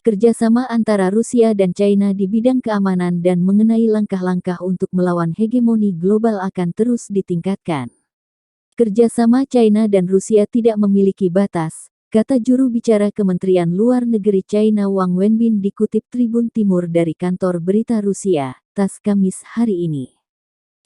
kerjasama antara Rusia dan China di bidang keamanan dan mengenai langkah-langkah untuk melawan hegemoni global akan terus ditingkatkan. Kerjasama China dan Rusia tidak memiliki batas, kata juru bicara Kementerian Luar Negeri China Wang Wenbin dikutip Tribun Timur dari kantor berita Rusia, TASS Kamis hari ini.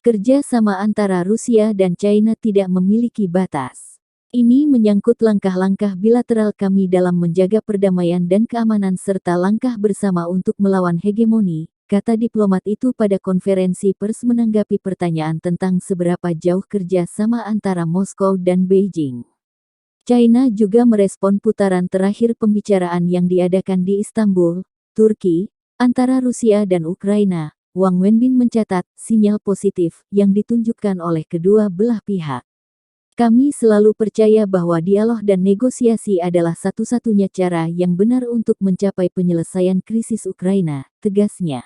Kerjasama antara Rusia dan China tidak memiliki batas. Ini menyangkut langkah-langkah bilateral kami dalam menjaga perdamaian dan keamanan serta langkah bersama untuk melawan hegemoni, kata diplomat itu pada konferensi pers menanggapi pertanyaan tentang seberapa jauh kerja sama antara Moskow dan Beijing. China juga merespon putaran terakhir pembicaraan yang diadakan di Istanbul, Turki, antara Rusia dan Ukraina. Wang Wenbin mencatat sinyal positif yang ditunjukkan oleh kedua belah pihak. Kami selalu percaya bahwa dialog dan negosiasi adalah satu-satunya cara yang benar untuk mencapai penyelesaian krisis Ukraina, tegasnya.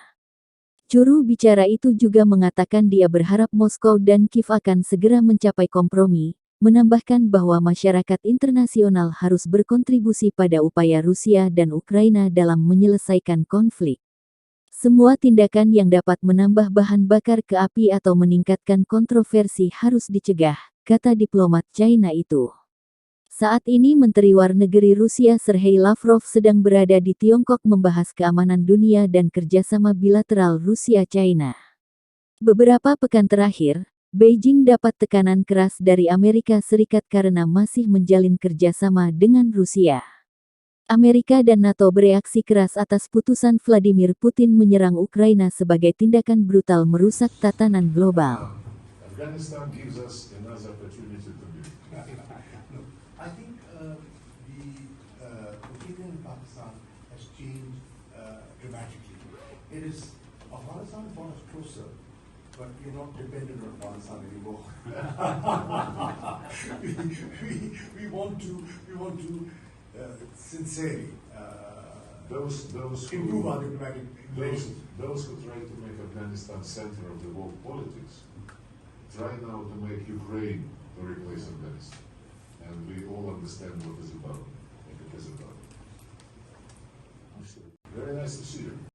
Juru bicara itu juga mengatakan dia berharap Moskow dan Kiev akan segera mencapai kompromi, menambahkan bahwa masyarakat internasional harus berkontribusi pada upaya Rusia dan Ukraina dalam menyelesaikan konflik. Semua tindakan yang dapat menambah bahan bakar ke api atau meningkatkan kontroversi harus dicegah, kata diplomat China itu. Saat ini Menteri Luar Negeri Rusia Sergei Lavrov sedang berada di Tiongkok membahas keamanan dunia dan kerjasama bilateral Rusia-China. Beberapa pekan terakhir, Beijing dapat tekanan keras dari Amerika Serikat karena masih menjalin kerjasama dengan Rusia. Amerika dan NATO bereaksi keras atas putusan Vladimir Putin menyerang Ukraina sebagai tindakan brutal merusak tatanan global. Afghanistan gives us another opportunity to build. I think the opinion in Pakistan has changed dramatically. It is Afghanistan brought us closer, but we're not dependent on Afghanistan anymore. we want to sincerely improve our diplomatic relations. Those who try to make Afghanistan center of the world politics try now to make Ukraine to replace Afghanistan. And we all understand what it is about. Very nice to see you.